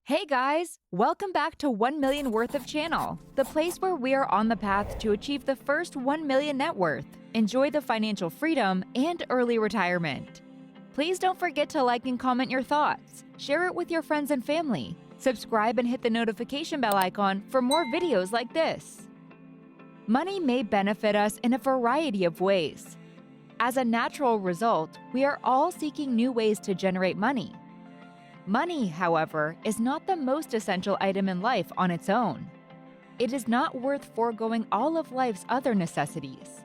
Hey guys! Welcome back to 1 Million Worth of Channel, the place where we are on the path to achieve the first 1 million net worth, enjoy the financial freedom, and early retirement. Please don't forget to like and comment your thoughts, share it with your friends and family, subscribe and hit the notification bell icon for more videos like this. Money may benefit us in a variety of ways. As a natural result, we are all seeking new ways to generate money. Money, however, is not the most essential item in life on its own. It is not worth foregoing all of life's other necessities.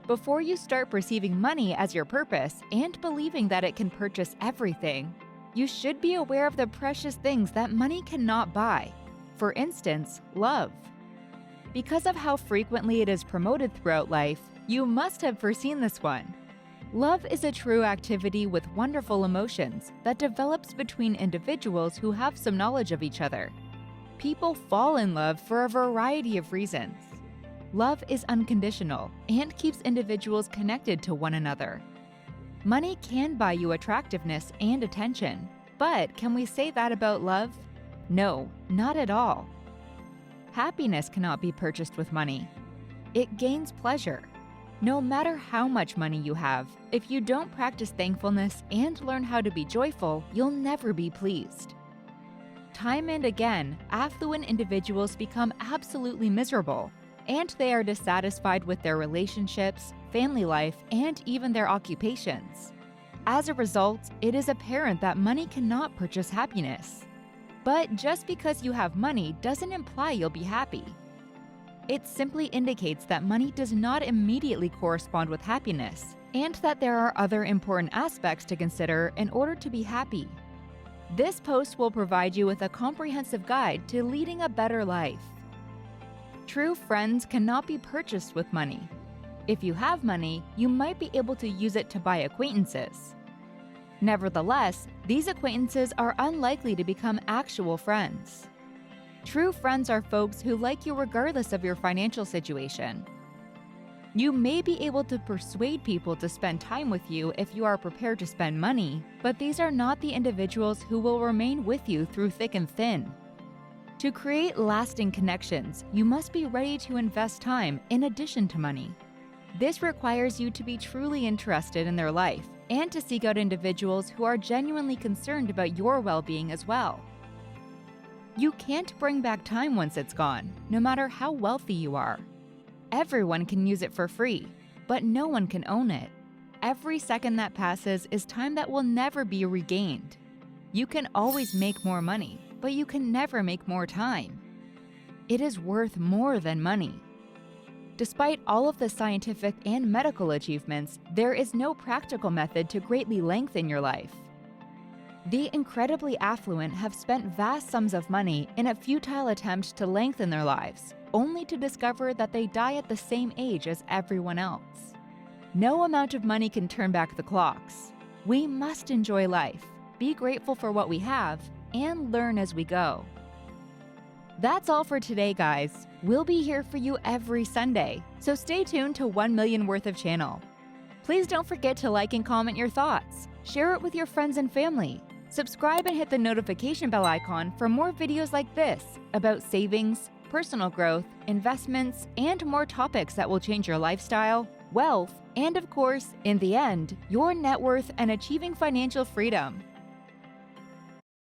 Before you start perceiving money as your purpose and believing that it can purchase everything, you should be aware of the precious things that money cannot buy. For instance, love. Because of how frequently it is promoted throughout life, you must have foreseen this one. Love is a true activity with wonderful emotions that develops between individuals who have some knowledge of each other. People fall in love for a variety of reasons. Love is unconditional and keeps individuals connected to one another. Money can buy you attractiveness and attention, but can we say that about love? No, not at all. Happiness cannot be purchased with money. It gains pleasure. No matter how much money you have, if you don't practice thankfulness and learn how to be joyful, you'll never be pleased. Time and again, affluent individuals become absolutely miserable, and they are dissatisfied with their relationships, family life, and even their occupations. As a result, it is apparent that money cannot purchase happiness. But just because you have money doesn't imply you'll be happy. It simply indicates that money does not immediately correspond with happiness, and that there are other important aspects to consider in order to be happy. This post will provide you with a comprehensive guide to leading a better life. True friends cannot be purchased with money. If you have money, you might be able to use it to buy acquaintances. Nevertheless, these acquaintances are unlikely to become actual friends. True friends are folks who like you regardless of your financial situation. You may be able to persuade people to spend time with you if you are prepared to spend money, but these are not the individuals who will remain with you through thick and thin. To create lasting connections, you must be ready to invest time in addition to money. This requires you to be truly interested in their life and to seek out individuals who are genuinely concerned about your well-being as well. You can't bring back time once it's gone, no matter how wealthy you are. Everyone can use it for free, but no one can own it. Every second that passes is time that will never be regained. You can always make more money, but you can never make more time. It is worth more than money. Despite all of the scientific and medical achievements, there is no practical method to greatly lengthen your life. The incredibly affluent have spent vast sums of money in a futile attempt to lengthen their lives, only to discover that they die at the same age as everyone else. No amount of money can turn back the clocks. We must enjoy life, be grateful for what we have, and learn as we go. That's all for today, guys. We'll be here for you every Sunday, so stay tuned to 1 Million Worth of Channel. Please don't forget to like and comment your thoughts, share it with your friends and family. Subscribe and hit the notification bell icon for more videos like this about savings, personal growth, investments, and more topics that will change your lifestyle, wealth, and of course, in the end, your net worth and achieving financial freedom.